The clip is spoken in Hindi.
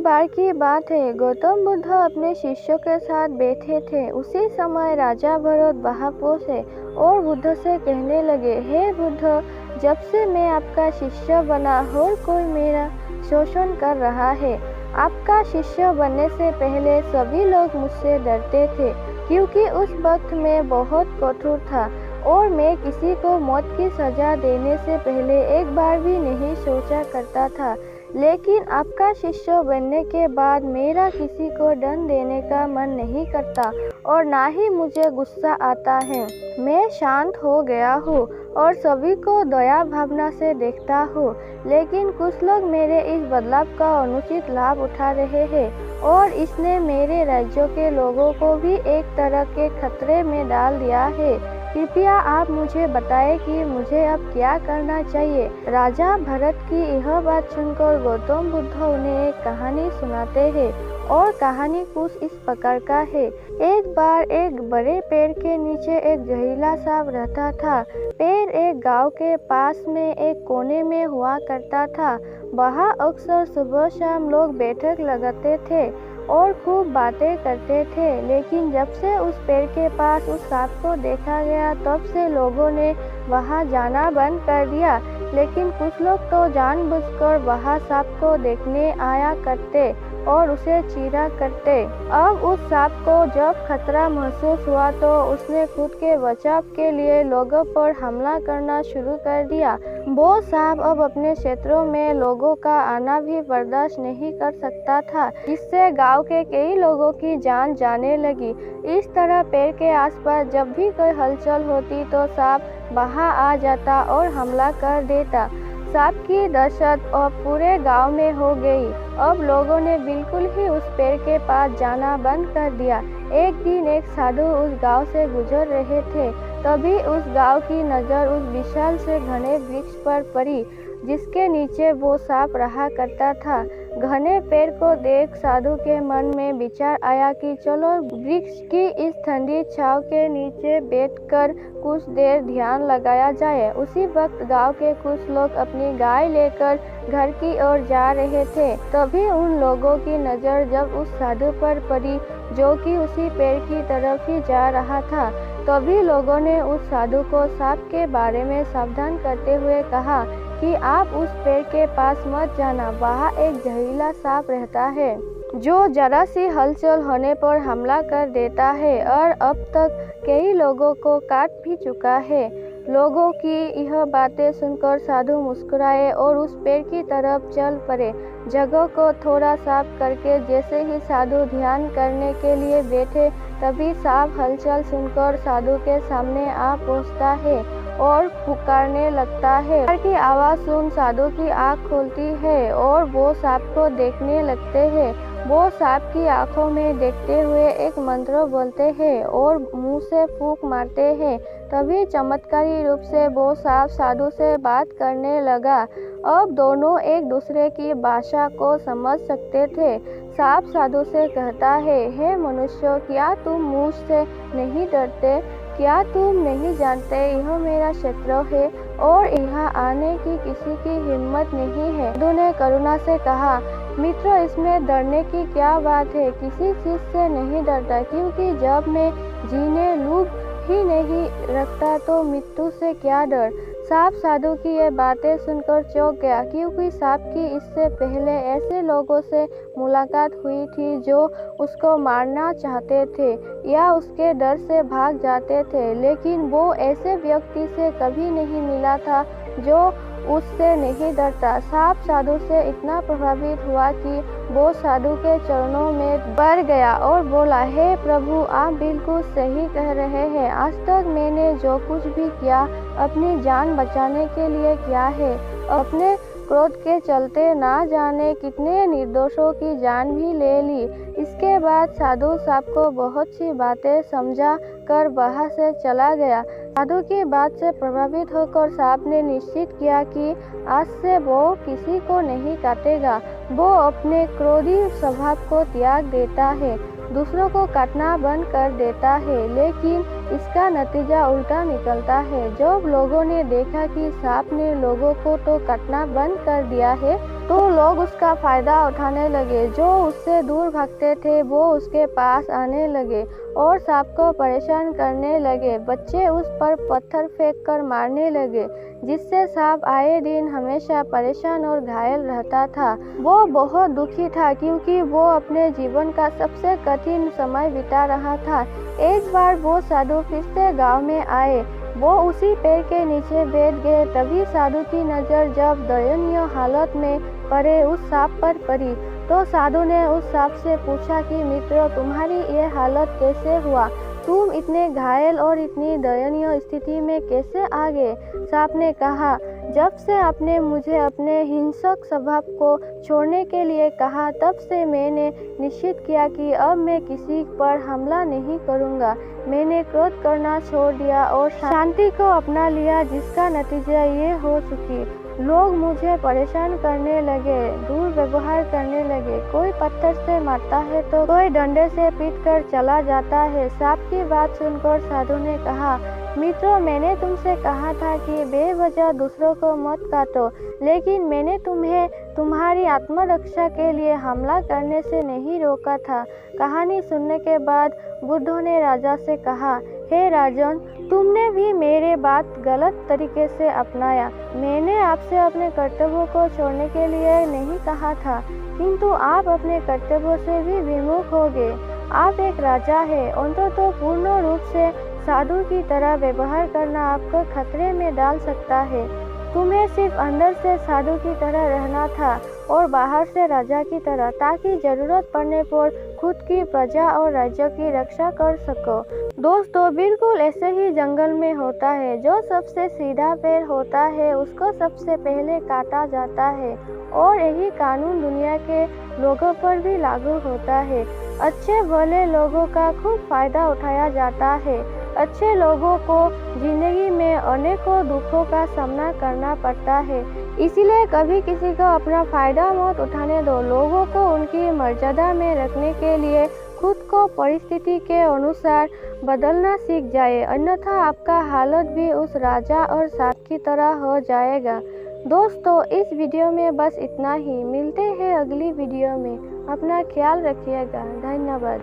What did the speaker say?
बार की बात है, गौतम बुद्ध अपने शिष्यों के साथ बैठे थे। उसी समय राजा भरत वहां पहुंचे और बुद्ध से कहने लगे, हे बुद्ध, जब से मैं आपका शिष्य बना और कोई मेरा शोषण कर रहा है। आपका शिष्य बनने से पहले सभी लोग मुझसे डरते थे, क्योंकि उस वक्त मैं बहुत कठोर था और मैं किसी को मौत की सजा देने से पहले एक बार भी नहीं सोचा करता था। लेकिन आपका शिष्य बनने के बाद मेरा किसी को दंड देने का मन नहीं करता और ना ही मुझे गुस्सा आता है। मैं शांत हो गया हूँ और सभी को दया भावना से देखता हूँ। लेकिन कुछ लोग मेरे इस बदलाव का अनुचित लाभ उठा रहे हैं और इसने मेरे राज्यों के लोगों को भी एक तरह के खतरे में डाल दिया है। कृपया आप मुझे बताएं कि मुझे अब क्या करना चाहिए। राजा भरत की यह बात सुनकर गौतम बुद्ध उन्हें एक कहानी सुनाते हैं और कहानी कुछ इस प्रकार का है। एक बार एक बड़े पेड़ के नीचे एक जहरीला सांप रहता था। पेड़ एक गांव के पास में एक कोने में हुआ करता था। वहाँ अक्सर सुबह शाम लोग बैठक लगाते थे और खूब बातें करते थे। लेकिन जब से उस पेड़ के पास उस सांप को देखा गया, तब से लोगों ने वहां जाना बंद कर दिया। लेकिन कुछ लोग तो जानबूझकर वहां सांप को देखने आया करते और उसे चीरा करते। अब उस सांप को जब खतरा महसूस हुआ तो उसने खुद के बचाव के लिए लोगों पर हमला करना शुरू कर दिया। वो सांप अब अपने क्षेत्रों में लोगों का आना भी बर्दाश्त नहीं कर सकता था, जिससे गांव के कई लोगों की जान जाने लगी। इस तरह पेड़ के आसपास जब भी कोई हलचल होती तो सांप वहां आ जाता और हमला कर देता। सांप की दहशत अब पूरे गांव में हो गई। अब लोगों ने बिल्कुल ही उस पेड़ के पास जाना बंद कर दिया। एक दिन एक साधु उस गांव से गुजर रहे थे। तभी उस गांव की नज़र उस विशाल से घने वृक्ष पर पड़ी, जिसके नीचे वो सांप रहा करता था। घने पेड़ को देख साधु के मन में विचार आया कि चलो वृक्ष की इस ठंडी छांव के नीचे बैठकर कुछ देर ध्यान लगाया जाए। उसी वक्त गांव के कुछ लोग अपनी गाय लेकर घर की ओर जा रहे थे। तभी उन लोगों की नज़र जब उस साधु पर पड़ी, जो कि उसी पेड़ की तरफ ही जा रहा था। तभी लोगों ने उस साधु को सांप के बारे में सावधान करते हुए कहा कि आप उस पेड़ के पास मत जाना। वहाँ एक जहरीला सांप रहता है जो जरा सी हलचल होने पर हमला कर देता है और अब तक कई लोगों को काट भी चुका है। लोगों की यह बातें सुनकर साधु मुस्कुराए और उस पेड़ की तरफ चल पड़े। जगह को थोड़ा साफ करके जैसे ही साधु ध्यान करने के लिए बैठे, तभी सांप हलचल सुनकर साधु के सामने आ पहुंचता है और पुकारने लगता है। पुकार की आवाज़ सुन साधु की आँख खुलती है और वो सांप को देखने लगते हैं। वो सांप की आंखों में देखते हुए एक मंत्र बोलते हैं और मुंह से फूंक मारते हैं। तभी चमत्कारी रूप से वो सांप साधु से बात करने लगा। अब दोनों एक दूसरे की भाषा को समझ सकते थे। सांप साधु से कहता है, हे मनुष्य, क्या तुम मुझसे नहीं डरते? क्या तुम नहीं जानते यह मेरा क्षेत्र है और यहाँ आने की किसी की हिम्मत नहीं है? साधु ने करुणा से कहा, मित्र, इसमें डरने की क्या बात है? किसी चीज से नहीं डरता, क्योंकि जब मैं जीने लूभ ही नहीं रखता तो मृत्यु से क्या डर। सांप साधु की ये बातें सुनकर चौंक गया, क्योंकि सांप की इससे पहले ऐसे लोगों से मुलाकात हुई थी जो उसको मारना चाहते थे या उसके डर से भाग जाते थे, लेकिन वो ऐसे व्यक्ति से कभी नहीं मिला था जो उससे नहीं डरता। सांप साधु से इतना प्रभावित हुआ कि वो साधु के चरणों में पड़ गया और बोला, हे प्रभु, आप बिल्कुल सही कह रहे हैं। आज तक मैंने जो कुछ भी किया अपनी जान बचाने के लिए किया है। अपने क्रोध के चलते ना जाने कितने निर्दोषों की जान भी ले ली। इसके बाद साधु सांप को बहुत सी बातें समझा कर वहाँ से चला गया। साधु की बात से प्रभावित होकर सांप ने निश्चित किया कि आज से वो किसी को नहीं काटेगा। वो अपने क्रोधी स्वभाव को त्याग देता है, दूसरों को काटना बंद कर देता है। लेकिन इसका नतीजा उल्टा निकलता है। जब लोगों ने देखा कि सांप ने लोगों को तो काटना बंद कर दिया है, तो लोग उसका फ़ायदा उठाने लगे। जो उससे दूर भागते थे वो उसके पास आने लगे और सांप को परेशान करने लगे। बच्चे उस पर पत्थर फेंक कर मारने लगे, जिससे सांप आए दिन हमेशा परेशान और घायल रहता था। वो बहुत दुखी था क्योंकि वो अपने जीवन का सबसे कठिन समय बिता रहा था। एक बार वो साधु फिर से गाँव में आए। वो उसी पेड़ के नीचे बैठ गए। तभी साधु की नज़र जब दयनीय हालत में पड़े उस सांप पर पड़ी, तो साधु ने उस सांप से पूछा कि मित्र, तुम्हारी ये हालत कैसे हुआ? तुम इतने घायल और इतनी दयनीय स्थिति में कैसे आ गए? सांप ने कहा, जब से आपने मुझे अपने हिंसक स्वभाव को छोड़ने के लिए कहा, तब से मैंने निश्चित किया कि अब मैं किसी पर हमला नहीं करूँगा। मैंने क्रोध करना छोड़ दिया और शांति को अपना लिया, जिसका नतीजा ये हो चुकी। लोग मुझे परेशान करने लगे, दुर्व्यवहार करने लगे। कोई पत्थर से मारता है तो कोई डंडे से पीट कर चला जाता है। सांप की बात सुनकर साधु ने कहा, मित्रों, मैंने तुमसे कहा था कि बेवजह दूसरों को मत काटो, लेकिन मैंने तुम्हें तुम्हारी आत्मरक्षा के लिए हमला करने से नहीं रोका था। कहानी सुनने के बाद बुद्धों ने राजा से कहा, हे राजन, तुमने भी मेरे बात गलत तरीके से अपनाया। मैंने आपसे अपने कर्तव्यों को छोड़ने के लिए नहीं कहा था, किंतु आप अपने कर्तव्यों से भी विमुख हो गए। आप एक राजा हैं, अंततः पूर्ण रूप से साधु की तरह व्यवहार करना आपको खतरे में डाल सकता है। तुम्हें सिर्फ अंदर से साधु की तरह रहना था और बाहर से राजा की तरह, ताकि जरूरत पड़ने पर खुद की प्रजा और राज्य की रक्षा कर सको। दोस्तों, बिल्कुल ऐसे ही जंगल में होता है। जो सबसे सीधा पेड़ होता है उसको सबसे पहले काटा जाता है, और यही कानून दुनिया के लोगों पर भी लागू होता है। अच्छे भले लोगों का खूब फायदा उठाया जाता है। अच्छे लोगों को जिंदगी में अनेकों दुखों का सामना करना पड़ता है, इसीलिए कभी किसी को अपना फायदा मत उठाने दो। लोगों को उनकी मर्यादा में रखने के लिए खुद को परिस्थिति के अनुसार बदलना सीख जाए, अन्यथा आपका हालत भी उस राजा और सांप की तरह हो जाएगा। दोस्तों, इस वीडियो में बस इतना ही। मिलते हैं अगली वीडियो में। अपना ख्याल रखिएगा। धन्यवाद।